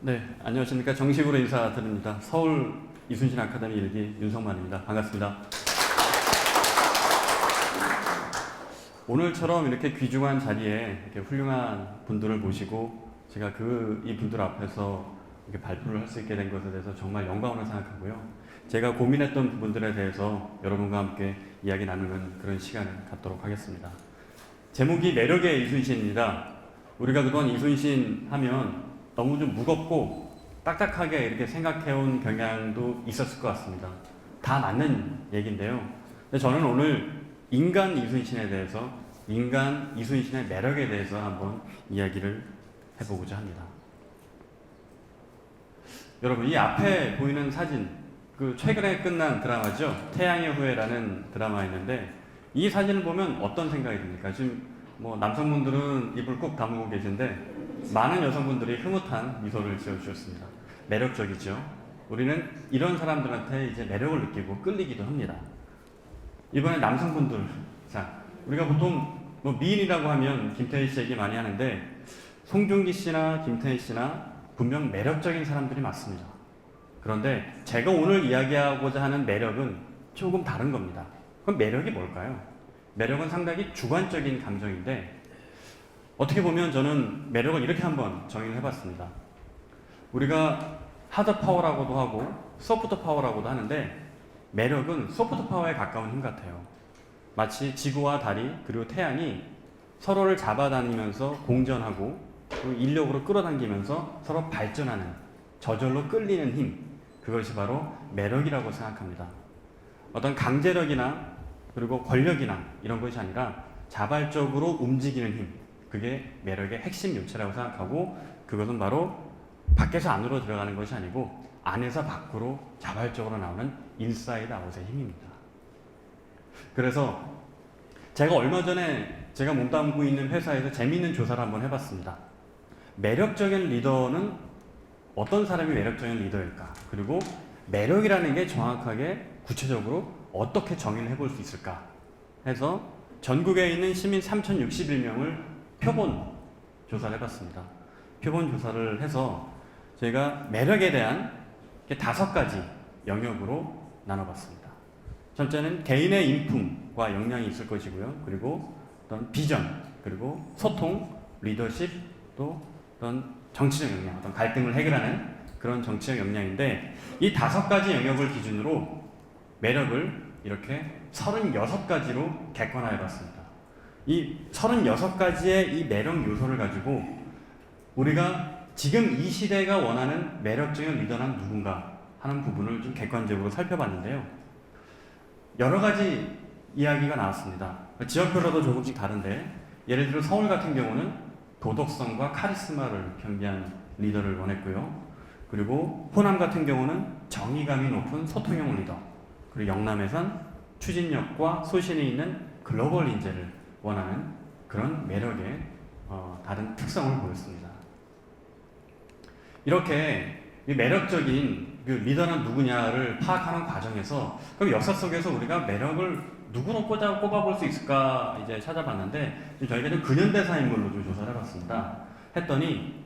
네, 안녕하십니까. 정식으로 인사드립니다. 서울 이순신 아카데미 일기 윤성만입니다. 반갑습니다. 오늘처럼 이렇게 귀중한 자리에 이렇게 훌륭한 분들을 모시고 제가 이 분들 앞에서 이렇게 발표를 할 수 있게 된 것에 대해서 정말 영광으로 생각하고요. 제가 고민했던 부분들에 대해서 여러분과 함께 이야기 나누는 그런 시간을 갖도록 하겠습니다. 제목이 매력의 이순신입니다. 우리가 그동안 이순신 하면 너무 좀 무겁고 딱딱하게 이렇게 생각해온 경향도 있었을 것 같습니다. 다 맞는 얘기인데요. 근데 저는 오늘 인간 이순신에 대해서, 인간 이순신의 매력에 대해서 한번 이야기를 해보고자 합니다. 여러분, 이 앞에 보이는 사진, 최근에 끝난 드라마죠. 태양의 후예라는 드라마였는데, 이 사진을 보면 어떤 생각이 듭니까? 지금 남성분들은 입을 꾹 다물고 계신데, 많은 여성분들이 흐뭇한 미소를 지어주셨습니다. 매력적이죠. 우리는 이런 사람들한테 이제 매력을 느끼고 끌리기도 합니다. 이번에 남성분들, 자, 우리가 보통 미인이라고 하면 김태희 씨 얘기 많이 하는데, 송중기 씨나 김태희 씨나 분명 매력적인 사람들이 맞습니다. 그런데 제가 오늘 이야기하고자 하는 매력은 조금 다른 겁니다. 그럼 매력이 뭘까요? 매력은 상당히 주관적인 감정인데, 어떻게 보면 저는 매력을 이렇게 한번 정의를 해봤습니다. 우리가 하드 파워라고도 하고 소프트 파워라고도 하는데, 매력은 소프트 파워에 가까운 힘 같아요. 마치 지구와 달이 그리고 태양이 서로를 잡아다니면서 공전하고 또 인력으로 끌어당기면서 서로 발전하는, 저절로 끌리는 힘, 그것이 바로 매력이라고 생각합니다. 어떤 강제력이나 그리고 권력이나 이런 것이 아니라 자발적으로 움직이는 힘, 그게 매력의 핵심 요체라고 생각하고, 그것은 바로 밖에서 안으로 들어가는 것이 아니고 안에서 밖으로 자발적으로 나오는 인사이드 아웃의 힘입니다. 그래서 제가 얼마 전에 제가 몸담고 있는 회사에서 재미있는 조사를 한번 해봤습니다. 매력적인 리더는 어떤 사람이 매력적인 리더일까? 그리고 매력이라는 게 정확하게 구체적으로 어떻게 정의를 해볼 수 있을까? 해서 전국에 있는 시민 3,061명을 표본 조사를 해봤습니다. 표본 조사를 해서 제가 매력에 대한 5가지 영역으로 나눠봤습니다. 첫째는 개인의 인품과 역량이 있을 것이고요. 그리고 어떤 비전, 그리고 소통, 리더십, 또 어떤 정치적 역량, 어떤 갈등을 해결하는 그런 정치적 역량인데, 이 5가지 영역을 기준으로 매력을 이렇게 36가지로 객관화해봤습니다. 이 36가지의 이 매력 요소를 가지고 우리가 지금 이 시대가 원하는 매력적인 리더는 누군가 하는 부분을 좀 객관적으로 살펴봤는데요. 여러 가지 이야기가 나왔습니다. 지역별로도 조금씩 다른데, 예를 들어 서울 같은 경우는 도덕성과 카리스마를 겸비한 리더를 원했고요. 그리고 호남 같은 경우는 정의감이 높은 소통형 리더, 그리고 영남에선 추진력과 소신이 있는 글로벌 인재를 원하는 그런 매력의 다른 특성을 보였습니다. 이렇게 매력적인 리더는 누구냐를 파악하는 과정에서, 그럼 역사 속에서 우리가 매력을 누구로 꼽아볼 수 있을까 이제 찾아봤는데, 저희가 좀 근현대사 인물로 좀 조사를 해봤습니다. 했더니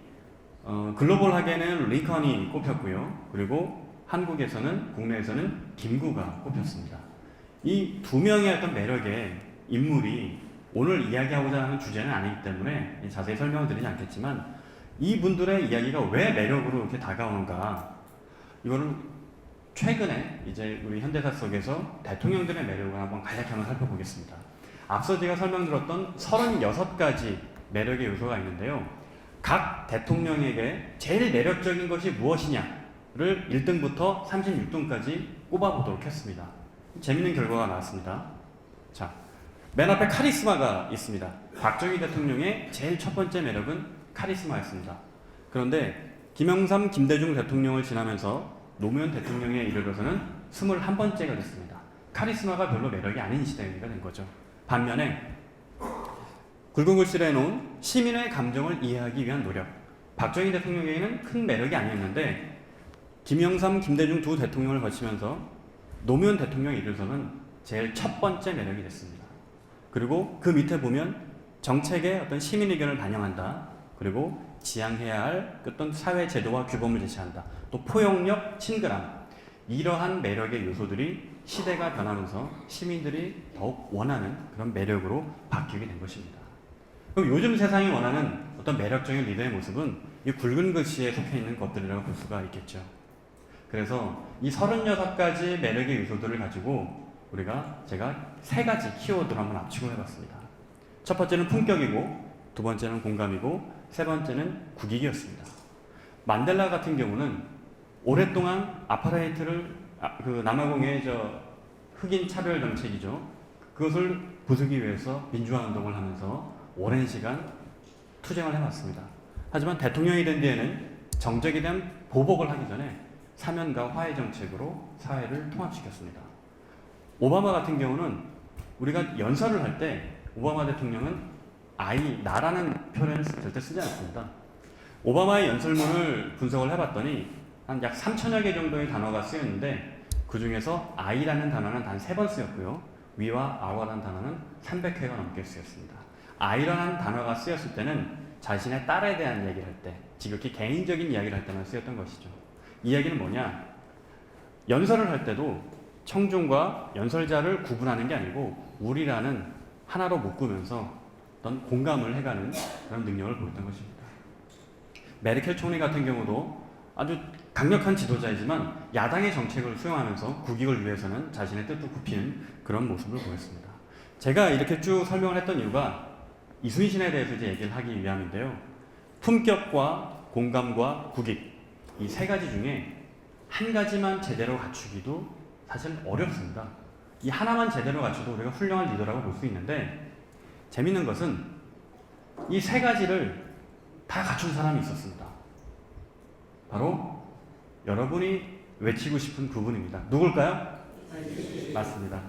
글로벌하게는 링컨이 꼽혔고요. 그리고 한국에서는, 국내에서는 김구가 꼽혔습니다. 이 두 명의 어떤 매력의 인물이 오늘 이야기하고자 하는 주제는 아니기 때문에 자세히 설명을 드리지 않겠지만, 이분들의 이야기가 왜 매력으로 이렇게 다가오는가, 이거는 최근에 이제 우리 현대사 속에서 대통령들의 매력을 한번 간략히 한번 살펴보겠습니다. 앞서 제가 설명드렸던 36가지 매력의 요소가 있는데요. 각 대통령에게 제일 매력적인 것이 무엇이냐를 1등부터 36등까지 꼽아보도록 했습니다. 재밌는 결과가 나왔습니다. 자, 맨 앞에 카리스마가 있습니다. 박정희 대통령의 제일 첫 번째 매력은 카리스마였습니다. 그런데 김영삼, 김대중 대통령을 지나면서 노무현 대통령에 이르러서는 21번째가 됐습니다. 카리스마가 별로 매력이 아닌 시대가 된 거죠. 반면에 굵은 글씨로 해놓은 시민의 감정을 이해하기 위한 노력, 박정희 대통령에게는 큰 매력이 아니었는데, 김영삼, 김대중 두 대통령을 거치면서 노무현 대통령에 이르러서는 제일 첫 번째 매력이 됐습니다. 그리고 그 밑에 보면 정책의 어떤 시민 의견을 반영한다. 그리고 지향해야 할 어떤 사회 제도와 규범을 제시한다. 또 포용력, 친근함, 이러한 매력의 요소들이 시대가 변하면서 시민들이 더욱 원하는 그런 매력으로 바뀌게 된 것입니다. 그럼 요즘 세상이 원하는 어떤 매력적인 리더의 모습은 이 굵은 글씨에 속해 있는 것들이라고 볼 수가 있겠죠. 그래서 이 36가지 매력의 요소들을 가지고 제가 3가지 키워드를 한번 압축을 해봤습니다. 첫 번째는 품격이고, 두 번째는 공감이고, 세 번째는 국익이었습니다. 만델라 같은 경우는 오랫동안 아파르타이드를 남아공의 흑인 차별 정책이죠. 그것을 부수기 위해서 민주화 운동을 하면서 오랜 시간 투쟁을 해왔습니다. 하지만 대통령이 된 뒤에는 정적에 대한 보복을 하기 전에 사면과 화해 정책으로 사회를 통합시켰습니다. 오바마 같은 경우는 우리가 연설을 할 때 오바마 대통령은 나라는 표현을 절대 쓰지 않습니다. 오바마의 연설문을 분석을 해봤더니 한 약 3천여 개 정도의 단어가 쓰였는데 그 중에서 I라는 단어는 단 3번 쓰였고요. 위와 아와라는 단어는 300회가 넘게 쓰였습니다. I라는 단어가 쓰였을 때는 자신의 딸에 대한 이야기를 할 때, 지극히 개인적인 이야기를 할 때만 쓰였던 것이죠. 이 이야기는 뭐냐? 연설을 할 때도 청중과 연설자를 구분하는 게 아니고 우리라는 하나로 묶으면서 어떤 공감을 해가는 그런 능력을 보였던 것입니다. 메르켈 총리 같은 경우도 아주 강력한 지도자이지만 야당의 정책을 수용하면서 국익을 위해서는 자신의 뜻도 굽히는 그런 모습을 보였습니다. 제가 이렇게 쭉 설명을 했던 이유가 이순신에 대해서 이제 얘기를 하기 위함인데요. 품격과 공감과 국익, 이 3가지 중에 한 가지만 제대로 갖추기도 사실 어렵습니다. 이 하나만 제대로 갖춰도 우리가 훌륭한 리더라고 볼 수 있는데, 재밌는 것은 이 3가지를 다 갖춘 사람이 있었습니다. 바로 여러분이 외치고 싶은 그분입니다. 누굴까요? 맞습니다.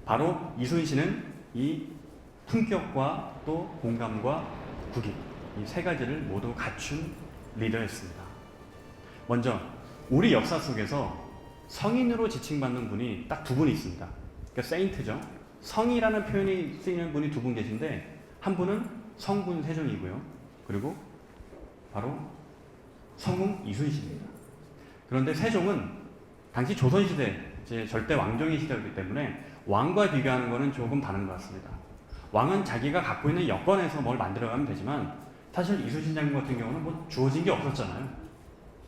바로 이순신은 이 품격과 또 공감과 국익, 이 3가지를 모두 갖춘 리더였습니다. 먼저 우리 역사 속에서 성인으로 지칭받는 분이 딱 2분이 있습니다. 그러니까 세인트죠. 성이라는 표현이 쓰이는 분이 2분 계신데, 한 분은 성군 세종이고요. 그리고 바로 성웅 이순신입니다. 그런데 세종은 당시 조선시대 절대 왕정의 시대였기 때문에 왕과 비교하는 것은 조금 다른 것 같습니다. 왕은 자기가 갖고 있는 여건에서 뭘 만들어가면 되지만, 사실 이순신 장군 같은 경우는 뭐 주어진 게 없었잖아요.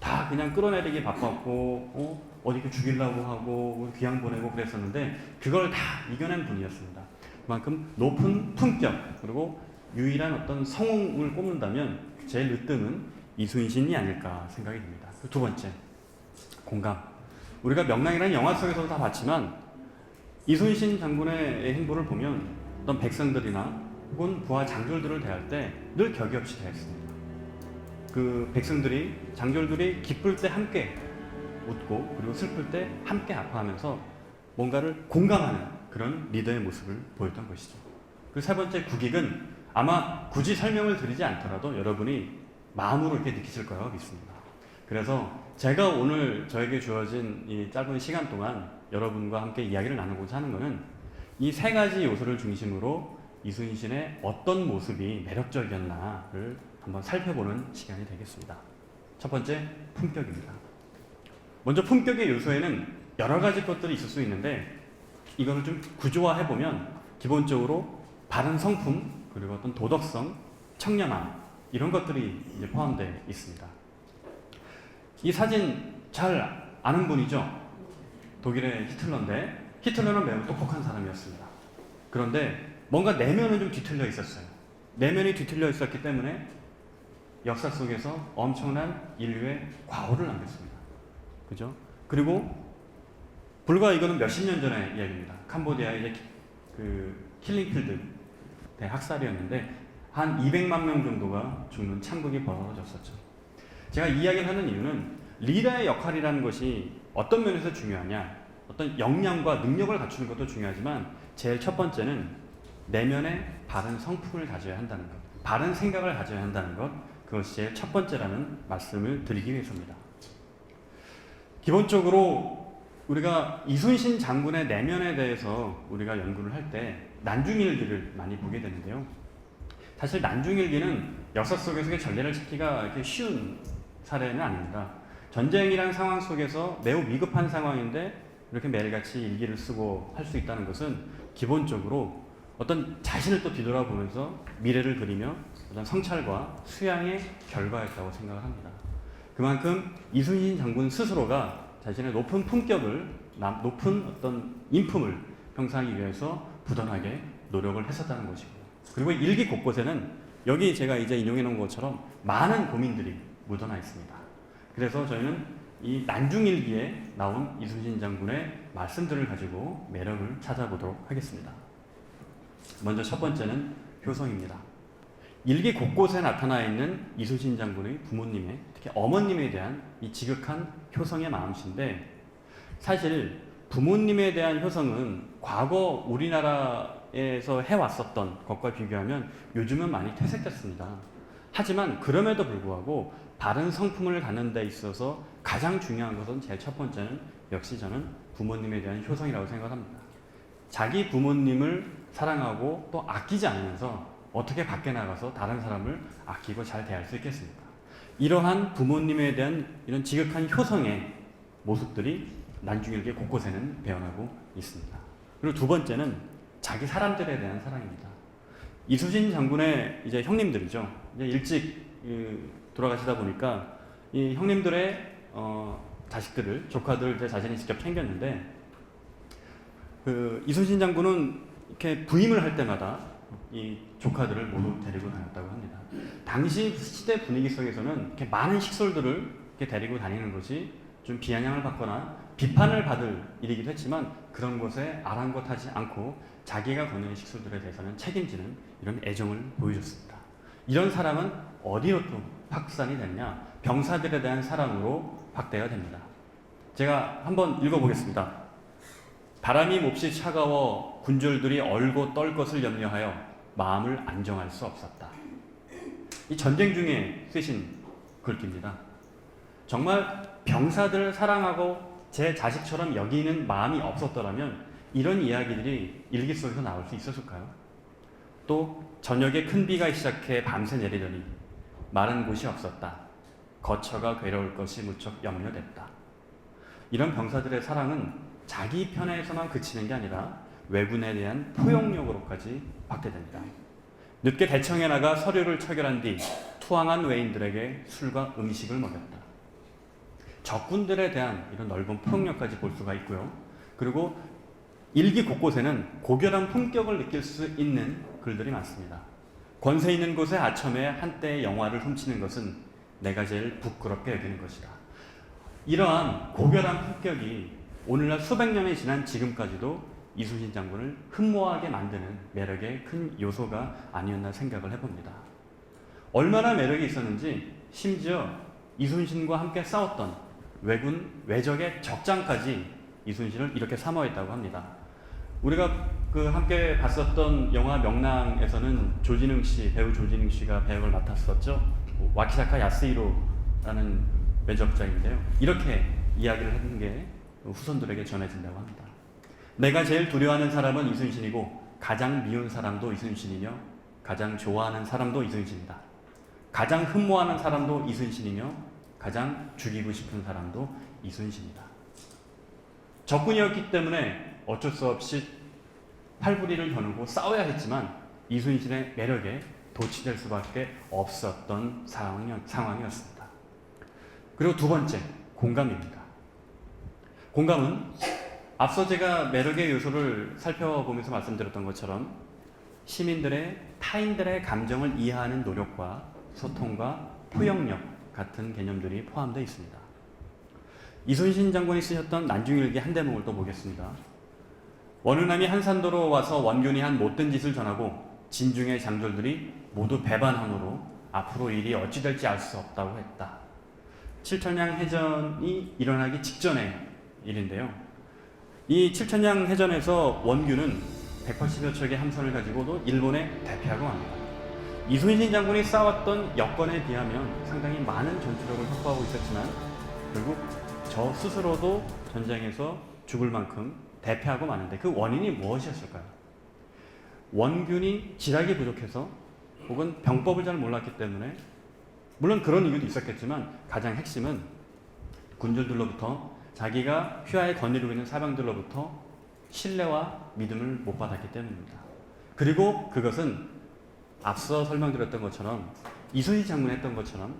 다 그냥 끌어내리기 바빴고 어디 죽이려고 하고 귀양 보내고 그랬었는데 그걸 다 이겨낸 분이었습니다. 그만큼 높은 품격, 그리고 유일한 어떤 성웅을 꼽는다면 제일 으뜸은 이순신이 아닐까 생각이 듭니다. 두 번째, 공감. 우리가 명랑이라는 영화 속에서도 다 봤지만 이순신 장군의 행보를 보면 어떤 백성들이나 혹은 부하 장졸들을 대할 때 늘 격이 없이 대했습니다. 그 백성들이, 장졸들이 기쁠 때 함께 웃고 그리고 슬플 때 함께 아파하면서 뭔가를 공감하는 그런 리더의 모습을 보였던 것이죠. 그 3번째, 국익은 아마 굳이 설명을 드리지 않더라도 여러분이 마음으로 이렇게 느끼실 거라고 믿습니다. 그래서 제가 오늘 저에게 주어진 이 짧은 시간 동안 여러분과 함께 이야기를 나누고자 하는 것은 이 3가지 요소를 중심으로 이순신의 어떤 모습이 매력적이었나를 한번 살펴보는 시간이 되겠습니다. 첫 번째, 품격입니다. 먼저 품격의 요소에는 여러 가지 것들이 있을 수 있는데, 이거를 좀 구조화해보면 기본적으로 바른 성품, 그리고 어떤 도덕성, 청렴함, 이런 것들이 이제 포함되어 있습니다. 이 사진 잘 아는 분이죠? 독일의 히틀러인데, 히틀러는 매우 똑똑한 사람이었습니다. 그런데 뭔가 내면은 좀 뒤틀려 있었어요. 내면이 뒤틀려 있었기 때문에 역사 속에서 엄청난 인류의 과오를 남겼습니다. 그죠? 그리고 불과 이거는 몇십 년 전의 이야기입니다. 캄보디아의 그 킬링필드 대학살이었는데 한 200만 명 정도가 죽는 참극이 벌어졌었죠. 제가 이 이야기를 하는 이유는 리더의 역할이라는 것이 어떤 면에서 중요하냐, 어떤 역량과 능력을 갖추는 것도 중요하지만 제일 첫 번째는 내면의 바른 성품을 가져야 한다는 것, 바른 생각을 가져야 한다는 것, 그것이 제일 첫 번째라는 말씀을 드리기 위해서입니다. 기본적으로 우리가 이순신 장군의 내면에 대해서 우리가 연구를 할 때 난중일기를 많이 보게 되는데요. 사실 난중일기는 역사 속에서의 전례를 찾기가 이렇게 쉬운 사례는 아닙니다. 전쟁이라는 상황 속에서 매우 위급한 상황인데 이렇게 매일같이 일기를 쓰고 할 수 있다는 것은 기본적으로 어떤 자신을 또 뒤돌아보면서 미래를 그리며 어떤 성찰과 수양의 결과였다고 생각을 합니다. 그만큼 이순신 장군 스스로가 자신의 높은 품격을, 높은 어떤 인품을 형성하기 위해서 부단하게 노력을 했었다는 것이고요. 그리고 일기 곳곳에는 여기 제가 이제 인용해 놓은 것처럼 많은 고민들이 묻어나 있습니다. 그래서 저희는 이 난중일기에 나온 이순신 장군의 말씀들을 가지고 매력을 찾아보도록 하겠습니다. 먼저 첫 번째는 효성입니다. 일기 곳곳에 나타나 있는 이순신 장군의 부모님의, 특히 어머님에 대한 이 지극한 효성의 마음씨인데, 사실 부모님에 대한 효성은 과거 우리나라에서 해왔었던 것과 비교하면 요즘은 많이 퇴색됐습니다. 하지만 그럼에도 불구하고 바른 성품을 갖는 데 있어서 가장 중요한 것은 제일 첫 번째는 역시 저는 부모님에 대한 효성이라고 생각합니다. 자기 부모님을 사랑하고 또 아끼지 않으면서 어떻게 밖에 나가서 다른 사람을 아끼고 잘 대할 수 있겠습니까? 이러한 부모님에 대한 이런 지극한 효성의 모습들이 난중일기 곳곳에는 배어나고 있습니다. 그리고 두 번째는 자기 사람들에 대한 사랑입니다. 이순신 장군의 이제 형님들이죠. 이제 일찍 돌아가시다 보니까 이 형님들의 자식들을, 조카들을 이제 자신이 직접 챙겼는데, 이순신 장군은 이렇게 부임을 할 때마다 이 조카들을 모두 데리고 다녔다고 합니다. 당시 시대 분위기 속에서는 이렇게 많은 식솔들을 이렇게 데리고 다니는 것이 좀 비아냥을 받거나 비판을 받을 일이기도 했지만, 그런 것에 아랑곳하지 않고 자기가 거느린 식솔들에 대해서는 책임지는 이런 애정을 보여줬습니다. 이런 사람은 어디로 또 확산이 됐냐? 병사들에 대한 사랑으로 확대가 됩니다. 제가 한번 읽어보겠습니다. 바람이 몹시 차가워 군졸들이 얼고 떨 것을 염려하여 마음을 안정할 수 없었다. 이 전쟁 중에 쓰신 글귀입니다. 정말 병사들을 사랑하고 제 자식처럼 여기는 마음이 없었더라면 이런 이야기들이 일기 속에서 나올 수 있었을까요? 또 저녁에 큰 비가 시작해 밤새 내리더니 마른 곳이 없었다. 거처가 괴로울 것이 무척 염려됐다. 이런 병사들의 사랑은 자기 편에서만 그치는 게 아니라 왜군에 대한 포용력으로까지 확대됩니다. 늦게 대청에 나가 서류를 처결한 뒤 투항한 외인들에게 술과 음식을 먹였다. 적군들에 대한 이런 넓은 포용력까지 볼 수가 있고요. 그리고 일기 곳곳에는 고결한 품격을 느낄 수 있는 글들이 많습니다. 권세 있는 곳에 아첨해 한때의 영화를 훔치는 것은 내가 제일 부끄럽게 여기는 것이다. 이러한 고결한 품격이 오늘날 수백 년이 지난 지금까지도 이순신 장군을 흠모하게 만드는 매력의 큰 요소가 아니었나 생각을 해봅니다. 얼마나 매력이 있었는지 심지어 이순신과 함께 싸웠던 왜군, 왜적의 적장까지 이순신을 이렇게 사모했다고 합니다. 우리가 함께 봤었던 영화 명랑에서는 조진웅 씨, 배우 조진웅 씨가 배역을 맡았었죠. 와키사카 야스히로라는 외적자인데요. 이렇게 이야기를 하는 게 후손들에게 전해진다고 합니다. 내가 제일 두려워하는 사람은 이순신이고 가장 미운 사람도 이순신이며 가장 좋아하는 사람도 이순신이다. 가장 흠모하는 사람도 이순신이며 가장 죽이고 싶은 사람도 이순신이다. 적군이었기 때문에 어쩔 수 없이 팔부리를 겨누고 싸워야 했지만 이순신의 매력에 도취될 수밖에 없었던 상황이었습니다. 그리고 두 번째, 공감입니다. 공감은 앞서 제가 매력의 요소를 살펴보면서 말씀드렸던 것처럼 시민들의, 타인들의 감정을 이해하는 노력과 소통과 포용력 같은 개념들이 포함되어 있습니다. 이순신 장군이 쓰셨던 난중일기 한 대목을 또 보겠습니다. 원우남이 한산도로 와서 원균이 한 못된 짓을 전하고 진중의 장졸들이 모두 배반함으로 앞으로 일이 어찌 될지 알 수 없다고 했다. 칠천량 해전이 일어나기 직전의 일인데요. 이 칠천량 해전에서 원균은 180여 척의 함선을 가지고도 일본에 대피하고 맙니다. 이순신 장군이 싸웠던 여건에 비하면 상당히 많은 전투력을 확보하고 있었지만 결국 저 스스로도 전쟁에서 죽을 만큼 대피하고 마는데 그 원인이 무엇이었을까요? 원균이 지략이 부족해서 혹은 병법을 잘 몰랐기 때문에, 물론 그런 이유도 있었겠지만 가장 핵심은 군주들로부터, 자기가 휘하에 거느리고 있는 사병들로부터 신뢰와 믿음을 못 받았기 때문입니다. 그리고 그것은 앞서 설명드렸던 것처럼 이순신 장군이 했던 것처럼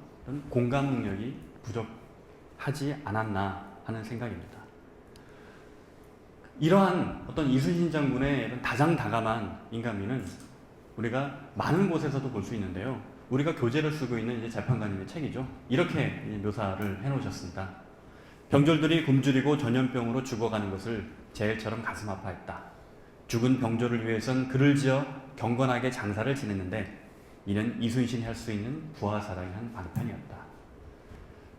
공감 능력이 부족하지 않았나 하는 생각입니다. 이러한 어떤 이순신 장군의 다장다감한 인간미는 우리가 많은 곳에서도 볼 수 있는데요. 우리가 교재를 쓰고 있는 이제 재판관님의 책이죠. 이렇게 묘사를 해놓으셨습니다. 병졸들이 굶주리고 전염병으로 죽어가는 것을 제일처럼 가슴 아파했다. 죽은 병졸을 위해선 글을 지어 경건하게 장사를 지냈는데 이는 이순신이 할 수 있는 부하사랑이 한 방편이었다.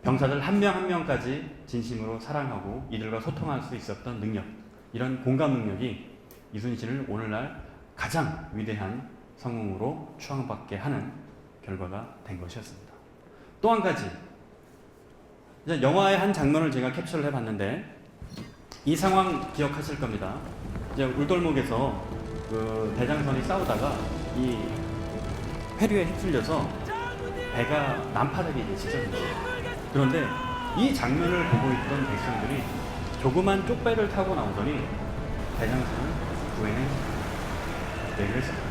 병사들 한 명 한 명까지 진심으로 사랑하고 이들과 소통할 수 있었던 능력, 이런 공감 능력이 이순신을 오늘날 가장 위대한 성웅으로 추앙받게 하는 결과가 된 것이었습니다. 또 한 가지, 이제 영화의 한 장면을 제가 캡처를 해봤는데 이 상황 기억하실 겁니다. 이제 울돌목에서 그 대장선이 싸우다가 이 회류에 휩쓸려서 배가 난파되게 이제 직전입니다. 그런데 이 장면을 보고 있던 백성들이 조그만 쪽배를 타고 나오더니 대장선을 구해낸 얘기를 했습니다.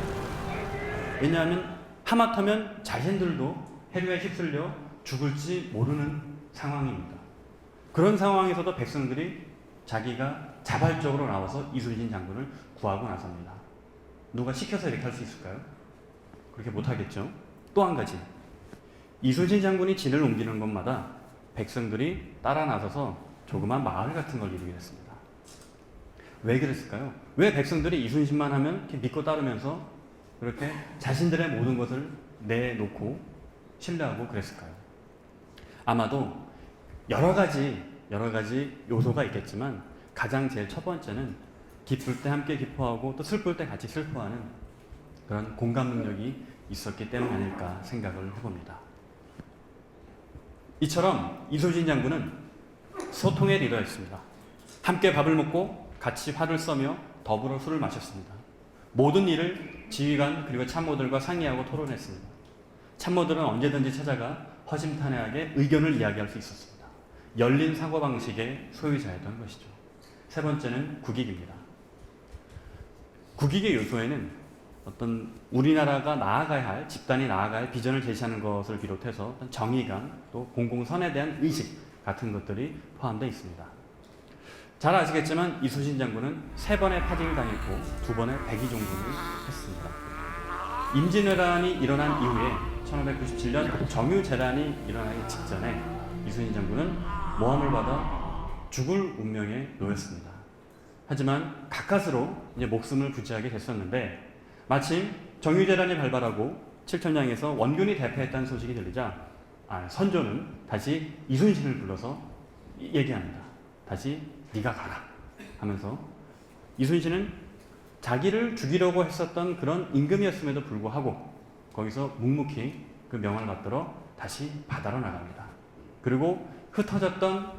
왜냐하면 하마터면 자신들도 해류에 휩쓸려 죽을지 모르는 상황입니다. 그런 상황에서도 백성들이 자기가 자발적으로 나와서 이순신 장군을 구하고 나섭니다. 누가 시켜서 이렇게 할 수 있을까요? 그렇게 못하겠죠. 또 한 가지, 이순신 장군이 진을 옮기는 곳마다 백성들이 따라 나서서 조그만 마을 같은 걸 이루게 됐습니다. 왜 그랬을까요? 왜 백성들이 이순신만 하면 이렇게 믿고 따르면서 그렇게 자신들의 모든 것을 내놓고 신뢰하고 그랬을까요? 아마도 여러 가지 요소가 있겠지만 가장 제일 첫 번째는 기쁠 때 함께 기뻐하고 또 슬플 때 같이 슬퍼하는 그런 공감 능력이 있었기 때문 아닐까 생각을 해봅니다. 이처럼 이순신 장군은 소통의 리더였습니다. 함께 밥을 먹고 같이 화를 써며 더불어 술을 마셨습니다. 모든 일을 지휘관 그리고 참모들과 상의하고 토론했습니다. 참모들은 언제든지 찾아가 허심탄회하게 의견을 이야기할 수 있었습니다. 열린 사고방식의 소유자였던 것이죠. 세 번째는 국익입니다. 국익의 요소에는 어떤 우리나라가 나아가야 할, 집단이 나아가야 할 비전을 제시하는 것을 비롯해서 어떤 정의감, 또 공공선에 대한 의식 같은 것들이 포함되어 있습니다. 잘 아시겠지만 이순신 장군은 3번의 파직을 당했고 2번의 백의종군을 했습니다. 임진왜란이 일어난 이후에 1597년 정유재란이 일어나기 직전에 이순신 장군은 모함을 받아 죽을 운명에 놓였습니다. 하지만 가까스로 이제 목숨을 부지하게 됐었는데 마침 정유재란이 발발하고 칠천량에서 원균이 대패했다는 소식이 들리자 선조는 다시 이순신을 불러서 얘기합니다. 다시 네가 가라 하면서 이순신은 자기를 죽이려고 했었던 그런 임금이었음에도 불구하고 거기서 묵묵히 그 명을 받들어 다시 바다로 나갑니다. 그리고 흩어졌던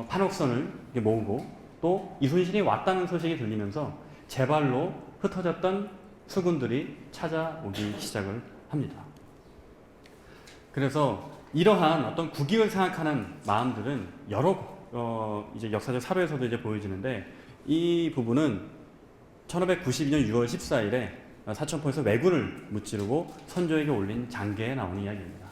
판옥선을 모으고 또 이순신이 왔다는 소식이 들리면서 제발로 흩어졌던 수군들이 찾아오기 시작을 합니다. 그래서 이러한 어떤 국익을 생각하는 마음들은 여러 이제 역사적 사료에서도 이제 보여지는데 이 부분은 1592년 6월 14일에 사천포에서 왜군을 무찌르고 선조에게 올린 장계에 나오는 이야기입니다.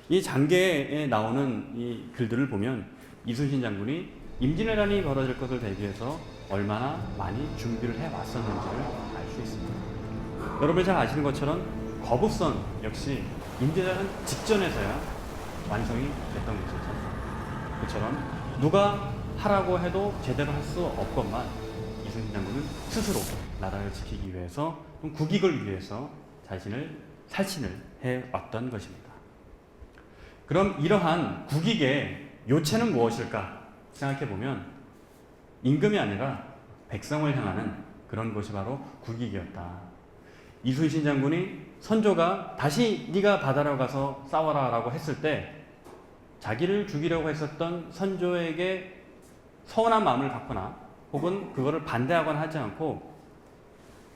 이 장계에 나오는 이 글들을 보면 이순신 장군이 임진왜란이 벌어질 것을 대비해서 얼마나 많이 준비를 해왔었는지를 알 수 있습니다. 여러분이 잘 아시는 것처럼 거북선 역시 임진왜란 직전에서야 완성이 됐던 것이죠. 그처럼 누가 하라고 해도 제대로 할 수 없건만 이순신 장군은 스스로 나라를 지키기 위해서 국익을 위해서 자신을 살신을 해왔던 것입니다. 그럼 이러한 국익의 요체는 무엇일까 생각해보면 임금이 아니라 백성을 향하는 그런 것이 바로 국익이었다. 이순신 장군이 선조가 다시 네가 바다로 가서 싸워라 라고 했을 때 자기를 죽이려고 했었던 선조에게 서운한 마음을 갖거나 혹은 그거를 반대하거나 하지 않고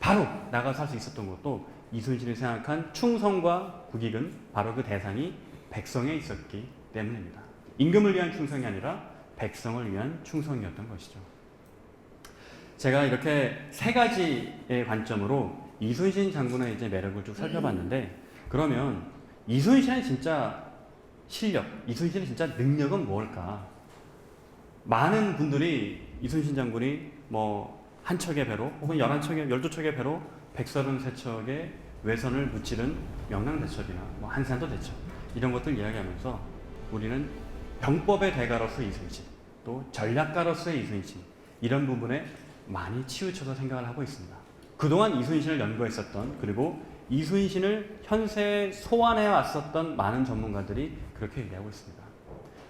바로 나가서 할 수 있었던 것도 이순신이 생각한 충성과 국익은 바로 그 대상이 백성에 있었기 때문입니다. 임금을 위한 충성이 아니라 백성을 위한 충성이었던 것이죠. 제가 이렇게 세 가지의 관점으로 이순신 장군의 이제 매력을 쭉 살펴봤는데, 그러면 이순신의 진짜 실력, 이순신의 진짜 능력은 뭘까? 많은 분들이 이순신 장군이 뭐 한 척의 배로 혹은 11척의 12척의 배로 133척의 외선을 무찌른 명랑대첩이나 뭐 한산도 대첩 이런 것들 이야기하면서 우리는 병법의 대가로서 이순신, 또 전략가로서의 이순신, 이런 부분에 많이 치우쳐서 생각을 하고 있습니다. 그동안 이순신을 연구했었던, 그리고 이순신을 현세에 소환해 왔었던 많은 전문가들이 그렇게 얘기하고 있습니다.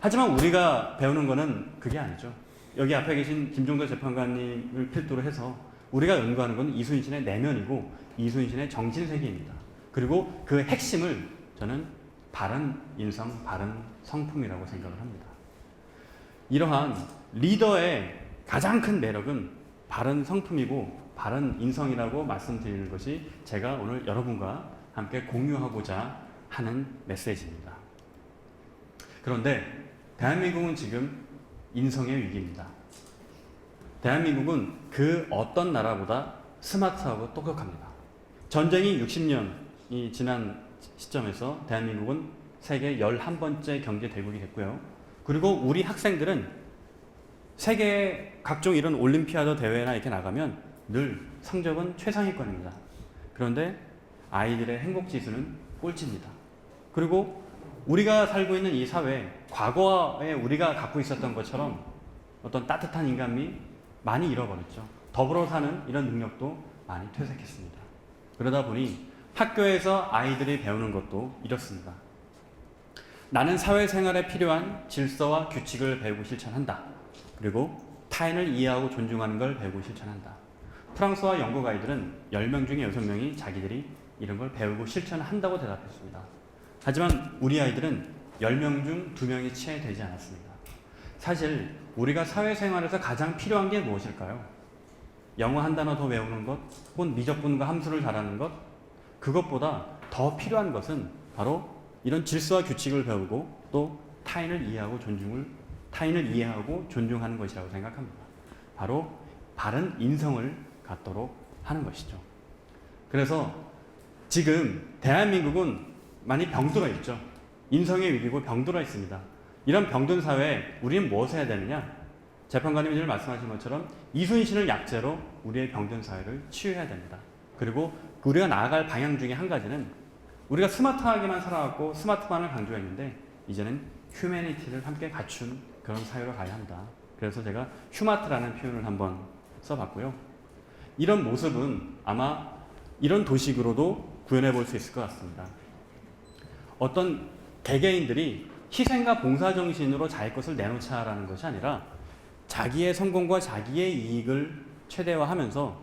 하지만 우리가 배우는 것은 그게 아니죠. 여기 앞에 계신 김종도 재판관님을 필두로 해서 우리가 연구하는 것은 이순신의 내면이고 이순신의 정신세계입니다. 그리고 그 핵심을 저는 바른 인성, 바른 성품이라고 생각을 합니다. 이러한 리더의 가장 큰 매력은 바른 성품이고 바른 인성이라고 말씀드리는 것이 제가 오늘 여러분과 함께 공유하고자 하는 메시지입니다. 그런데 대한민국은 지금 인성의 위기입니다. 대한민국은 그 어떤 나라보다 스마트하고 똑똑합니다. 전쟁이 60년이 지난 시점에서 대한민국은 세계 11번째 경제대국이 됐고요. 그리고 우리 학생들은 세계 각종 이런 올림피아드 대회나 이렇게 나가면 늘 성적은 최상위권입니다. 그런데 아이들의 행복지수는 꼴찌입니다. 그리고 우리가 살고 있는 이 사회, 과거에 우리가 갖고 있었던 것처럼 어떤 따뜻한 인간미 많이 잃어버렸죠. 더불어 사는 이런 능력도 많이 퇴색했습니다. 그러다 보니 학교에서 아이들이 배우는 것도 이렇습니다. 나는 사회생활에 필요한 질서와 규칙을 배우고 실천한다. 그리고 타인을 이해하고 존중하는 걸 배우고 실천한다. 프랑스와 영국 아이들은 10명 중에 6명이 자기들이 이런 걸 배우고 실천한다고 대답했습니다. 하지만 우리 아이들은 10명 중 2명이 채 되지 않았습니다. 사실 우리가 사회생활에서 가장 필요한 게 무엇일까요? 영어 한 단어 더 외우는 것, 혹은 미적분과 함수를 잘하는 것, 그것보다 더 필요한 것은 바로 이런 질서와 규칙을 배우고 또 타인을 이해하고 존중하는 것이라고 생각합니다. 바로 바른 인성을 갖도록 하는 것이죠. 그래서 지금 대한민국은 많이 병들어 있죠. 인성의 위기고 병들어 있습니다. 이런 병든 사회에 우리는 무엇을 해야 되느냐? 재판관님이 늘 말씀하신 것처럼 이순신을 약재로 우리의 병든 사회를 치유해야 됩니다. 그리고 우리가 나아갈 방향 중에 한 가지는 우리가 스마트하게만 살아왔고 스마트만을 강조했는데 이제는 휴머니티를 함께 갖춘 그런 사회로 가야 한다. 그래서 제가 휴마트라는 표현을 한번 써봤고요. 이런 모습은 아마 이런 도식으로도 구현해 볼 수 있을 것 같습니다. 어떤 개개인들이 희생과 봉사정신으로 자기 것을 내놓자라는 것이 아니라 자기의 성공과 자기의 이익을 최대화하면서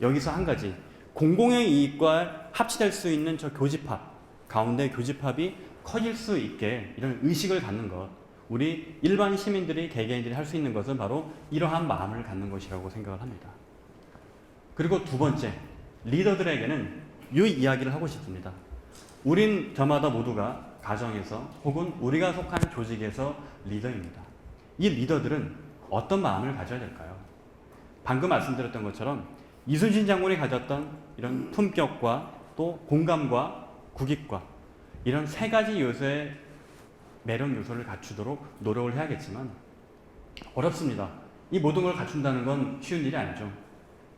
여기서 한 가지, 공공의 이익과 합치될 수 있는 저 교집합, 가운데 교집합이 커질 수 있게 이런 의식을 갖는 것, 우리 일반 시민들이, 개개인들이 할 수 있는 것은 바로 이러한 마음을 갖는 것이라고 생각을 합니다. 그리고 두 번째, 리더들에게는 이 이야기를 하고 싶습니다. 우린 저마다 모두가 가정에서 혹은 우리가 속한 조직에서 리더입니다. 이 리더들은 어떤 마음을 가져야 될까요? 방금 말씀드렸던 것처럼 이순신 장군이 가졌던 이런 품격과 또 공감과 국익과 이런 세 가지 요소의 매력 요소를 갖추도록 노력을 해야겠지만 어렵습니다. 이 모든 걸 갖춘다는 건 쉬운 일이 아니죠.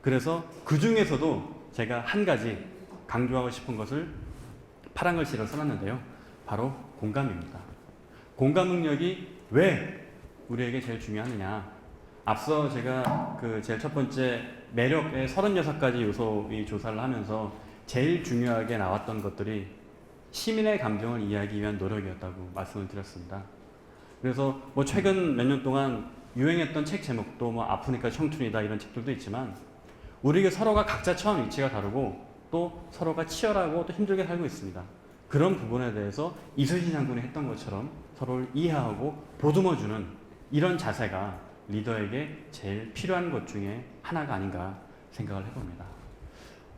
그래서 그 중에서도 제가 한 가지 강조하고 싶은 것을 파란 글씨로 써놨는데요. 바로 공감입니다. 공감 능력이 왜 우리에게 제일 중요하느냐. 앞서 제가 제일 첫 번째 매력의 36가지 요소의 조사를 하면서 제일 중요하게 나왔던 것들이 시민의 감정을 이해하기 위한 노력이었다고 말씀을 드렸습니다. 그래서 뭐 최근 몇 년 동안 유행했던 책 제목도 뭐 아프니까 청춘이다 이런 책들도 있지만 우리에게 서로가 각자 처한 위치가 다르고 또 서로가 치열하고 또 힘들게 살고 있습니다. 그런 부분에 대해서 이순신 장군이 했던 것처럼 서로를 이해하고 보듬어주는 이런 자세가 리더에게 제일 필요한 것 중에 하나가 아닌가 생각을 해봅니다.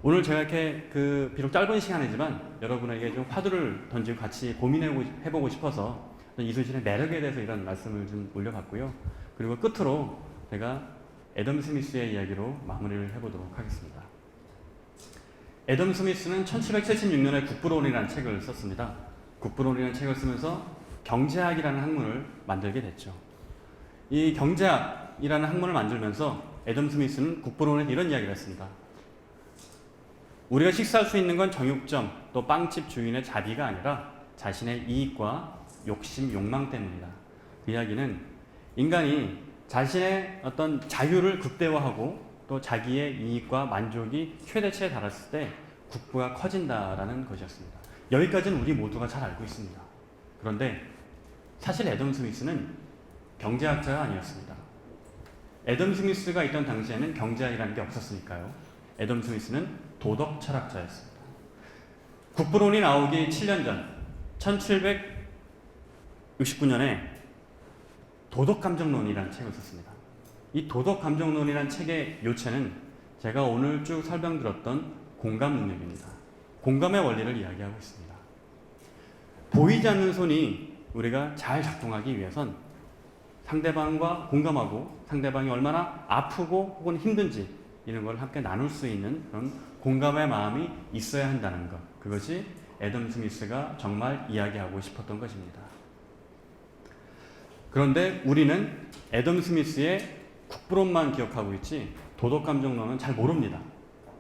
오늘 제가 이렇게 비록 짧은 시간이지만 여러분에게 좀 화두를 던지고 같이 고민해보고 싶어서 이순신의 매력에 대해서 이런 말씀을 좀 올려봤고요. 그리고 끝으로 제가 애덤 스미스의 이야기로 마무리를 해보도록 하겠습니다. 애덤 스미스는 1776년에 국부론이라는 책을 썼습니다. 국부론이라는 책을 쓰면서 경제학이라는 학문을 만들게 됐죠. 이 경제학이라는 학문을 만들면서 애덤 스미스는 국부론에 이런 이야기를 했습니다. 우리가 식사할 수 있는 건 정육점 또 빵집 주인의 자비가 아니라 자신의 이익과 욕심, 욕망 때문이다. 그 이야기는 인간이 자신의 어떤 자유를 극대화하고 또 자기의 이익과 만족이 최대치에 달했을 때 국부가 커진다라는 것이었습니다. 여기까지는 우리 모두가 잘 알고 있습니다. 그런데 사실 애덤 스미스는 경제학자가 아니었습니다. 애덤 스미스가 있던 당시에는 경제학이라는 게 없었으니까요. 애덤 스미스는 도덕 철학자였습니다. 국부론이 나오기 7년 전 1769년에 도덕감정론이라는 책을 썼습니다. 이 도덕감정론이라는 책의 요체는 제가 오늘 쭉 설명드렸던 공감 능력입니다. 공감의 원리를 이야기하고 있습니다. 보이지 않는 손이 우리가 잘 작동하기 위해선 상대방과 공감하고 상대방이 얼마나 아프고 혹은 힘든지 이런 걸 함께 나눌 수 있는 그런 공감의 마음이 있어야 한다는 것. 그것이 애덤 스미스가 정말 이야기하고 싶었던 것입니다. 그런데 우리는 애덤 스미스의 국부론만 기억하고 있지 도덕감정론은 잘 모릅니다.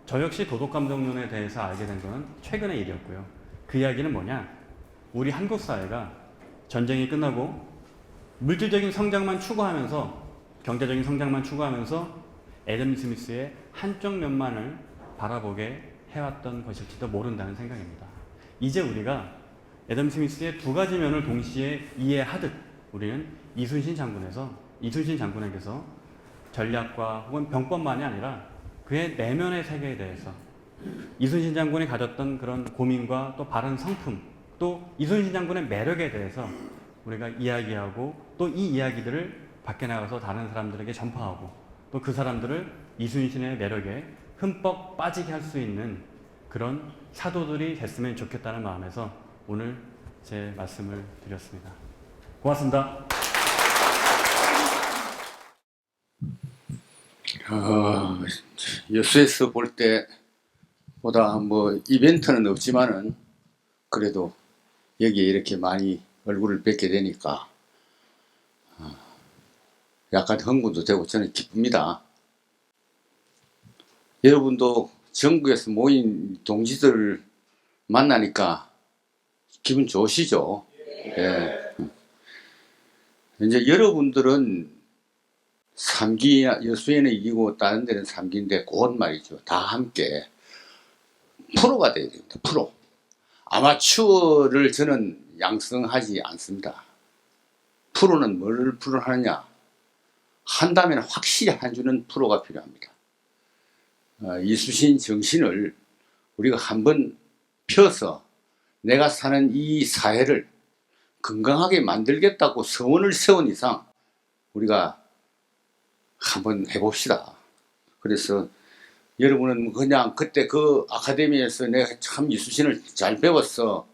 저 역시 도덕감정론에 대해서 알게 된 것은 최근의 일이었고요. 그 이야기는 뭐냐? 우리 한국 사회가 전쟁이 끝나고 물질적인 성장만 추구하면서 경제적인 성장만 추구하면서 애덤 스미스의 한쪽 면만을 바라보게 해왔던 것일지도 모른다는 생각입니다. 이제 우리가 애덤 스미스의 두 가지 면을 동시에 이해하듯 우리는 이순신 장군에게서 전략과 혹은 병법만이 아니라 그의 내면의 세계에 대해서 이순신 장군이 가졌던 그런 고민과 또 바른 성품, 또 이순신 장군의 매력에 대해서 우리가 이야기하고 또 이 이야기들을 밖에 나가서 다른 사람들에게 전파하고 또 그 사람들을 이순신의 매력에 흠뻑 빠지게 할 수 있는 그런 사도들이 됐으면 좋겠다는 마음에서 오늘 제 말씀을 드렸습니다. 고맙습니다. 여수에서 볼 때보다 뭐 이벤트는 없지만은 그래도 여기에 이렇게 많이 얼굴을 뵙게 되니까 약간 흥분도 되고 저는 기쁩니다. 여러분도 전국에서 모인 동지들 만나니까 기분 좋으시죠? 예. 이제 여러분들은 3기, 여수에는 2기고 다른 데는 3기인데 곧 말이죠. 다 함께 프로가 돼야 됩니다. 프로. 아마추어를 저는 양성하지 않습니다. 프로는 뭘 프로를 하느냐? 한다면 확실히 한 주는 프로가 필요합니다. 이순신 정신을 우리가 한번 펴서 내가 사는 이 사회를 건강하게 만들겠다고 서원을 세운 이상 우리가 한번 해봅시다. 그래서 여러분은 그냥 그때 그 아카데미에서 내가 참 이순신을 잘 배웠어.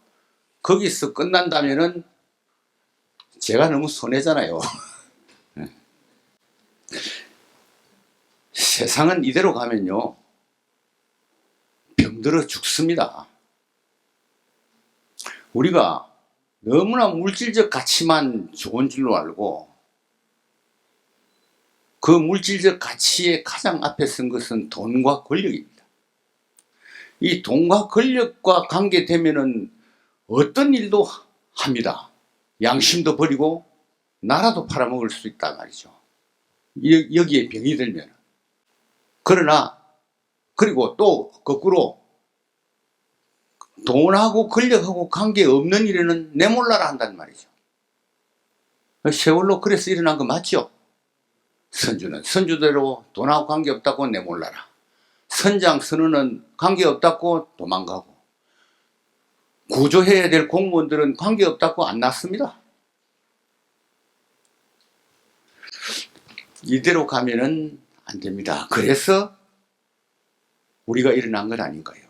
거기서 끝난다면은 제가 너무 손해잖아요. 세상은 이대로 가면요. 병들어 죽습니다. 우리가 너무나 물질적 가치만 좋은 줄로 알고 그 물질적 가치의 가장 앞에 선 것은 돈과 권력입니다. 이 돈과 권력과 관계되면은 어떤 일도 합니다. 양심도 버리고 나라도 팔아먹을 수 있단 말이죠. 여기에 병이 들면. 그러나 그리고 또 거꾸로 돈하고 권력하고 관계없는 일에는 내몰라라 한단 말이죠. 세월로 그래서 일어난 거 맞죠? 선주는 선주대로 돈하고 관계없다고 내몰라라. 선장 선우는 관계없다고 도망가고 구조해야 될 공무원들은 관계없다고 안 났습니다. 이대로 가면은 안 됩니다. 그래서 우리가 일어난 것 아닌가요?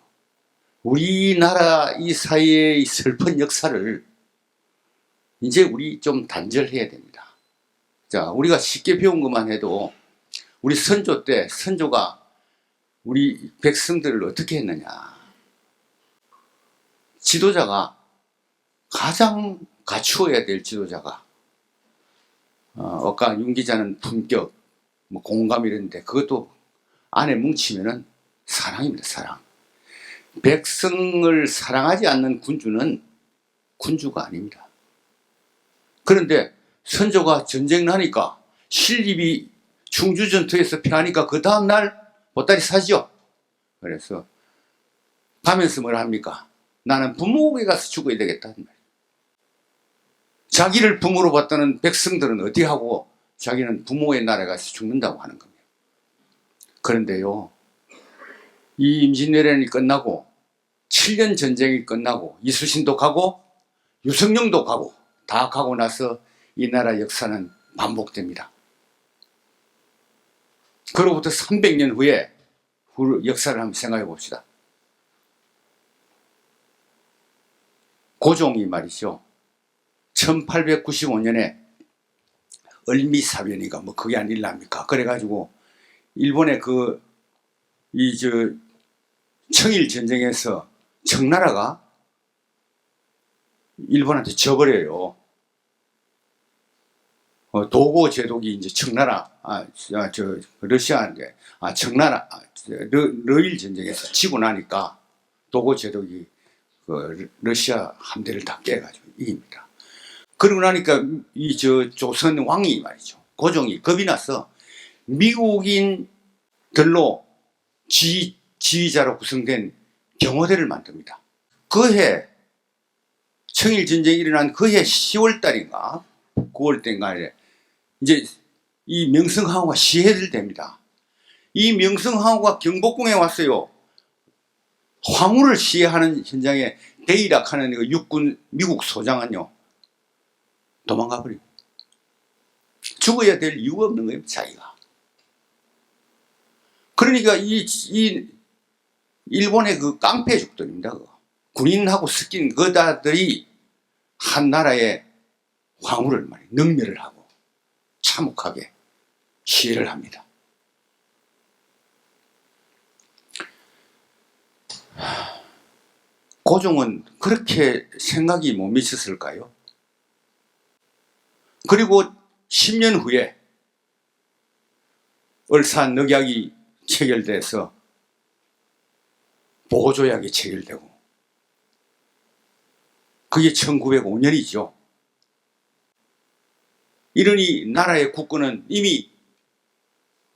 우리나라 이 사회의 슬픈 역사를 이제 우리 좀 단절해야 됩니다. 자, 우리가 쉽게 배운 것만 해도 우리 선조 때 선조가 우리 백성들을 어떻게 했느냐. 지도자가 가장 갖추어야 될 지도자가 아까 윤 기자는 품격, 뭐 공감 이런데 그것도 안에 뭉치면은 사랑입니다. 사랑. 백성을 사랑하지 않는 군주는 군주가 아닙니다. 그런데 선조가 전쟁을 하니까 신립이 충주전투에서 패하니까 그 다음날 보따리 사죠. 그래서 가면서 뭘 합니까? 나는 부모에게 가서 죽어야 되겠다. 자기를 부모로 봤다는 백성들은 어디 하고 자기는 부모의 나라에 가서 죽는다고 하는 겁니다. 그런데요, 이 임진왜란이 끝나고 7년 전쟁이 끝나고 이수신도 가고 유성룡도 가고 다 가고 나서 이 나라 역사는 반복됩니다. 그로부터 300년 후에 역사를 한번 생각해 봅시다. 고종이 말이죠. 1895년에 을미사변이가 뭐 그게 안 일납니까? 그래가지고 일본의 청일 전쟁에서 청나라가 일본한테 져버려요. 도고 제독이 이제 청나라, 러시아인데, 청나라, 러일 전쟁에서 지고 나니까 도고 제독이 러시아 함대를 다 깨가지고 이깁니다. 그러고 나니까 조선 왕이 말이죠. 고종이 겁이 나서 미국인들로 지휘자로 구성된 경호대를 만듭니다. 그해 청일 전쟁이 일어난 그해 10월 달인가 9월 달인가에 이제 이 명성황후가 시해를 됩니다. 이 명성황후가 경복궁에 왔어요. 황후를 시해하는 현장에 대이락하는 육군 미국 소장은요 도망가 버리고 죽어야 될 이유가 없는 거예요. 자기가. 그러니까 이 일본의 그 깡패족들입니다. 군인하고 섞인 거다들이 한 나라의 황후를 능멸을 하고 참혹하게 시해를 합니다. 고종은 그렇게 생각이 못 미쳤을까요? 그리고 10년 후에 을사늑약이 체결돼서 보호조약이 체결되고 그게 1905년이죠. 이러니 나라의 국권은 이미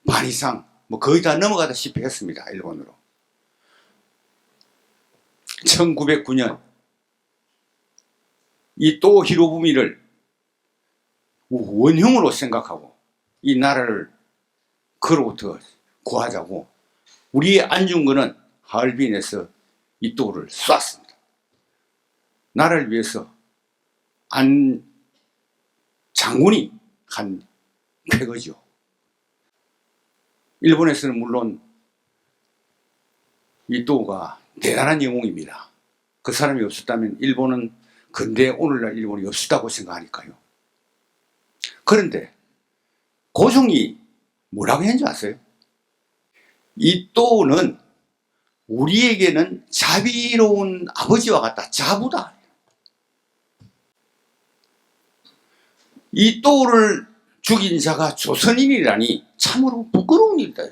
반 이상 거의 다 넘어가다시피 했습니다. 일본으로. 1909년 이 또 히로부미를 원흉으로 생각하고 이 나라를 그로부터 구하자고 우리의 안중근은 하얼빈에서 이 또를 쐈습니다. 나라를 위해서 안 장군이 한 쾌거죠. 일본에서는 물론 이 또가 대단한 영웅입니다. 그 사람이 없었다면 일본은 근대 오늘날 일본이 없었다고 생각하니까요. 그런데 고종이 뭐라고 했는지 아세요? 이 또는 우리에게는 자비로운 아버지와 같다. 자부다. 이 또를 죽인 자가 조선인이라니 참으로 부끄러운 일이다.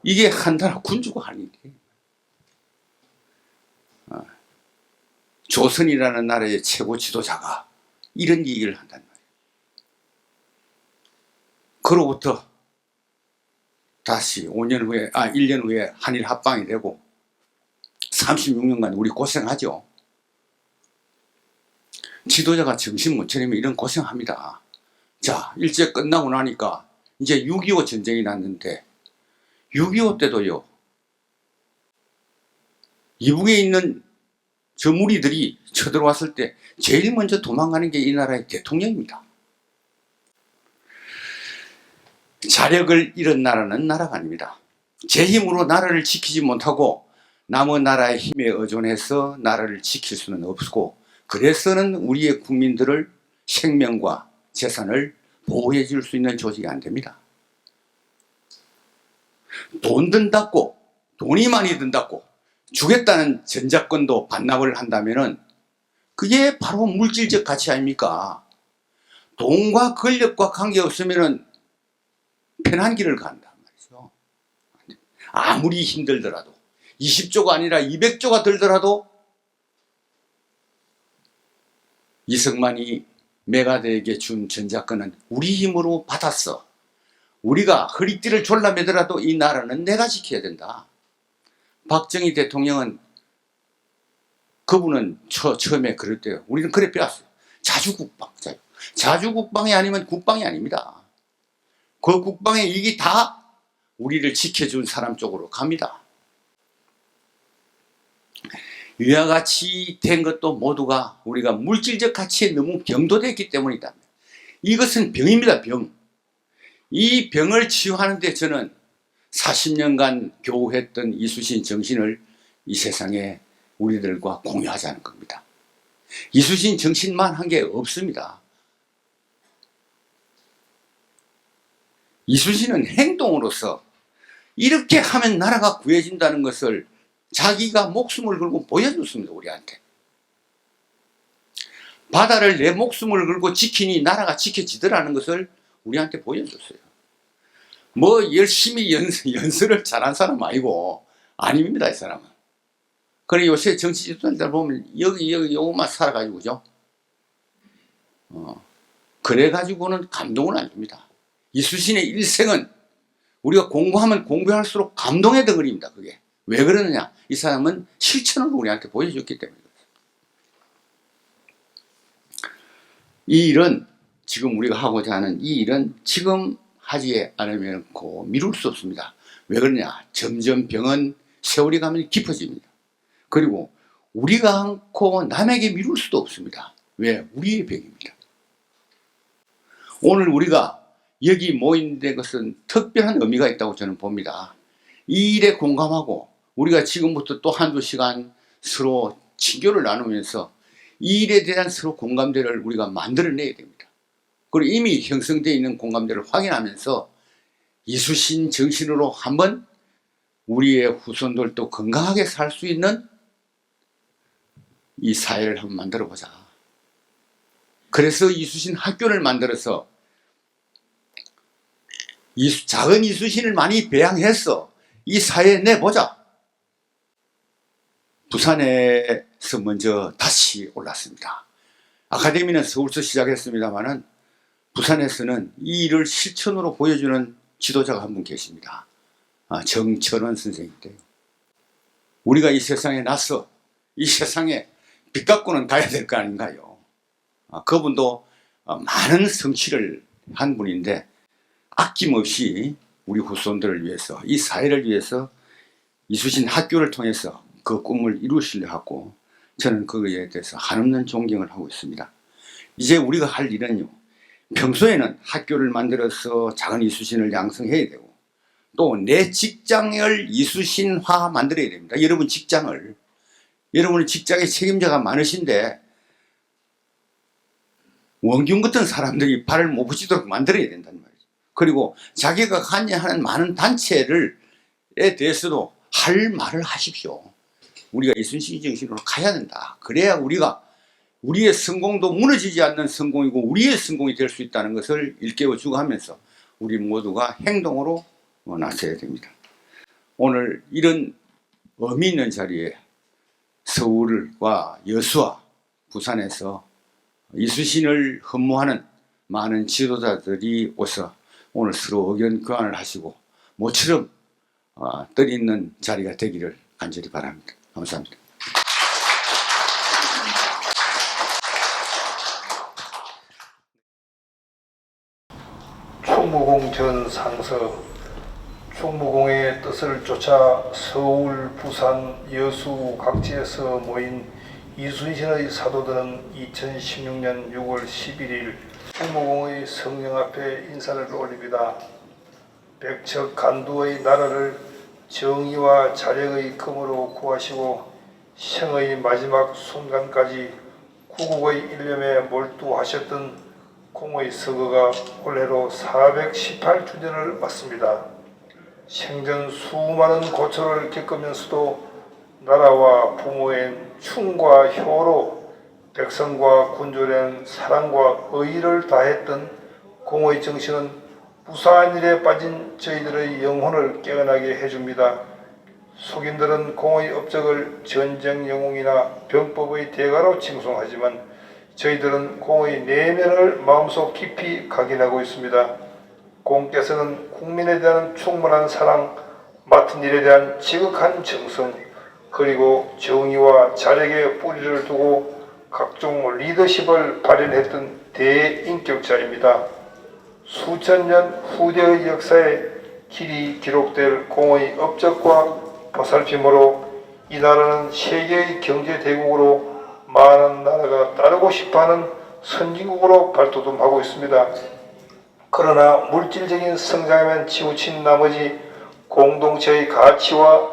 이게 한 나라 군주가 아닌 게 조선이라는 나라의 최고 지도자가 이런 얘기를 한단 말이에요. 그로부터 다시 1년 후에 한일 합방이 되고 36년간 우리 고생하죠. 지도자가 정신 못 차리면 이런 고생합니다. 자, 일제 끝나고 나니까 이제 6.25 전쟁이 났는데 6.25 때도요. 이북에 있는 저 무리들이 쳐들어왔을 때 제일 먼저 도망가는 게 이 나라의 대통령입니다. 자력을 잃은 나라는 나라가 아닙니다. 제 힘으로 나라를 지키지 못하고 남의 나라의 힘에 의존해서 나라를 지킬 수는 없고, 그래서는 우리의 국민들을 생명과 재산을 보호해 줄 수 있는 조직이 안 됩니다. 돈 든다고, 돈이 많이 든다고 주겠다는 전자권도 반납을 한다면은 그게 바로 물질적 가치 아닙니까? 돈과 권력과 관계없으면은 편한 길을 간단 말이죠. 아무리 힘들더라도 20조가 아니라 200조가 들더라도 이승만이 메가드에게 준 전자권은 우리 힘으로 받았어. 우리가 허리띠를 졸라매더라도 이 나라는 내가 지켜야 된다. 박정희 대통령은 그분은 처음에 그럴 때요. 우리는 그래 배웠어요. 자주국방. 자주국방이 아니면 국방이 아닙니다. 그 국방의 이익이 다 우리를 지켜준 사람 쪽으로 갑니다. 이와 같이 된 것도 모두가 우리가 물질적 가치에 너무 병도됐기 때문이다. 이것은 병입니다. 병. 이 병을 치유하는 데 저는 40년간 교우했던 이수신 정신을 이 세상에 우리들과 공유하자는 겁니다. 이수신 정신만 한 게 없습니다. 이수신은 행동으로서 이렇게 하면 나라가 구해진다는 것을 자기가 목숨을 걸고 보여줬습니다. 우리한테. 바다를 내 목숨을 걸고 지키니 나라가 지켜지더라는 것을 우리한테 보여줬어요. 뭐 열심히 연설을 잘한 사람 아니고 아닙니다. 이 사람은. 그래 요새 정치 지도자들 보면 여기 요것만 살아가지고 그죠? 그래가지고는 감동을 안 줍니다. 이수신의 일생은 우리가 공부하면 공부할수록 감동의 덩어리입니다. 그게. 왜 그러느냐? 이 사람은 실천으로 우리한테 보여줬기 때문입니다. 이 일은 지금 우리가 하고자 하는 이 일은 지금 하지 않으면 미룰 수 없습니다. 왜 그러냐? 점점 병은 세월이 가면 깊어집니다. 그리고 우리가 않고 남에게 미룰 수도 없습니다. 왜? 우리의 병입니다. 오늘 우리가 여기 모인 데 것은 특별한 의미가 있다고 저는 봅니다. 이 일에 공감하고 우리가 지금부터 또 한두 시간 서로 친교를 나누면서 이 일에 대한 서로 공감대를 우리가 만들어내야 됩니다. 그리고 이미 형성되어 있는 공감대를 확인하면서 이수신 정신으로 한번 우리의 후손들도 건강하게 살 수 있는 이 사회를 한번 만들어 보자. 그래서 이수신 학교를 만들어서 작은 이수신을 많이 배양해서 이 사회에 내보자. 부산에서 먼저 다시 올랐습니다. 아카데미는 서울서 시작했습니다만은 부산에서는 이 일을 실천으로 보여주는 지도자가 한 분 계십니다. 정철원 선생님인데요. 우리가 이 세상에 나서 이 세상에 빚 갖고는 가야 될 거 아닌가요? 그분도 많은 성취를 한 분인데 아낌없이 우리 후손들을 위해서 이 사회를 위해서 이수신 학교를 통해서 그 꿈을 이루시려 하고 저는 그거에 대해서 한없는 존경을 하고 있습니다. 이제 우리가 할 일은요, 평소에는 학교를 만들어서 작은 이수신을 양성해야 되고 또 내 직장을 이수신화 만들어야 됩니다. 여러분 직장을, 여러분은 직장의 책임자가 많으신데 원균 같은 사람들이 발을 못 붙이도록 만들어야 된단 말이죠. 그리고 자기가 관여하는 많은 단체에 대해서도 할 말을 하십시오. 우리가 이순신 정신으로 가야 된다. 그래야 우리가 우리의 성공도 무너지지 않는 성공이고 우리의 성공이 될 수 있다는 것을 일깨워주고 하면서 우리 모두가 행동으로 나서야 됩니다. 오늘 이런 의미 있는 자리에 서울과 여수와 부산에서 이수신을 흠모하는 많은 지도자들이 오셔 오늘 서로 의견 교환을 하시고 모처럼 뜻있는 자리가 되기를 간절히 바랍니다. 감사합니다. 충무공 전 상서, 충무공의 뜻을 쫓아 서울, 부산, 여수 각지에서 모인 이순신의 사도들은 2016년 6월 11일 충무공의 성령 앞에 인사를 올립니다. 백척 간두의 나라를 정의와 자력의 금으로 구하시고 생의 마지막 순간까지 구국의 일념에 몰두하셨던 공의 서거가 올해로 418주년을 맞습니다. 생전 수많은 고초를 겪으면서도 나라와 부모의 충과 효로 백성과 군주에는 사랑과 의의를 다했던 공의 정신은 무사한 일에 빠진 저희들의 영혼을 깨어나게 해줍니다. 속인들은 공의 업적을 전쟁 영웅이나 병법의 대가로 칭송하지만 저희들은 공의 내면을 마음속 깊이 각인하고 있습니다. 공께서는 국민에 대한 충분한 사랑, 맡은 일에 대한 지극한 정성, 그리고 정의와 자력에 뿌리를 두고 각종 리더십을 발현했던 대인격자입니다. 수천 년 후대의 역사에 길이 기록될 공의 업적과 보살핌으로 이 나라는 세계의 경제대국으로 많은 나라가 따르고 싶어하는 선진국으로 발돋움하고 있습니다. 그러나 물질적인 성장에만 치우친 나머지 공동체의 가치와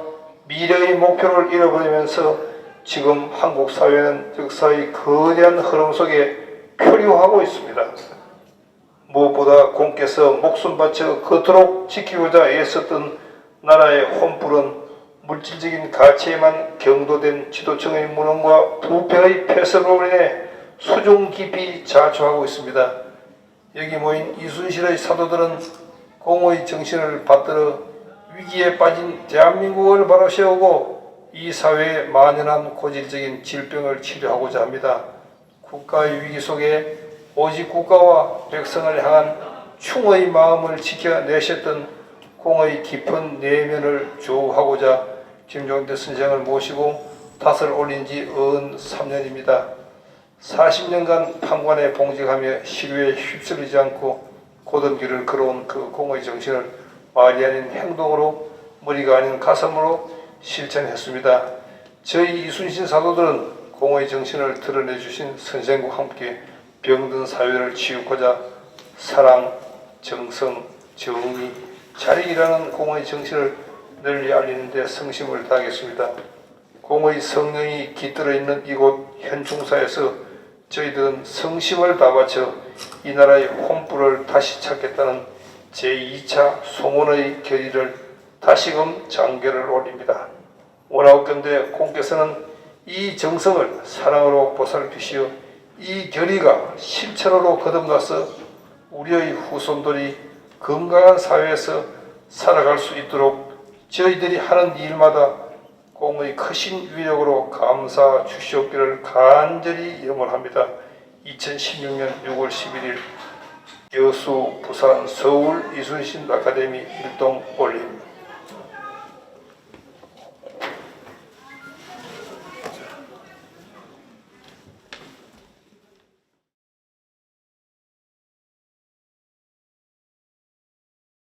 미래의 목표를 잃어버리면서 지금 한국 사회는 역사의 거대한 흐름 속에 표류하고 있습니다. 무엇보다 공께서 목숨 바쳐 그토록 지키고자 애썼던 나라의 혼불은 물질적인 가치에만 경도된 지도층의 무능과 부패의 폐설로 인해 수중 깊이 자초하고 있습니다. 여기 모인 이순실의 사도들은 공의 정신을 받들어 위기에 빠진 대한민국을 바로 세우고 이 사회에 만연한 고질적인 질병을 치료하고자 합니다. 국가의 위기 속에 오직 국가와 백성을 향한 충의 마음을 지켜내셨던 공의 깊은 내면을 조우하고자 김종대 선생을 모시고 닷을 올린 지 3년입니다. 40년간 판관에 봉직하며 시류에 휩쓸리지 않고 고든 길을 걸어온 그 공의 정신을 말이 아닌 행동으로, 머리가 아닌 가슴으로 실천했습니다. 저희 이순신 사도들은 공의 정신을 드러내주신 선생과 함께 병든 사회를 치유하고자 사랑, 정성, 정의, 자력이라는 공의 정신을 널리 알리는 데 성심을 다하겠습니다. 공의 성령이 깃들어 있는 이곳 현충사에서 저희들은 성심을 다 바쳐 이 나라의 혼불을 다시 찾겠다는 제2차 송원의 결의를 다시금 장결을 올립니다. 원하옵건대 공께서는 이 정성을 사랑으로 보살피시어 이 결의가 실천으로 거듭나서 우리의 후손들이 건강한 사회에서 살아갈 수 있도록 저희들이 하는 일마다 공의 크신 위력으로 감사 주시옵기를 간절히 염원합니다. 2016년 6월 11일 여수, 부산, 서울 이순신 아카데미 일동 올림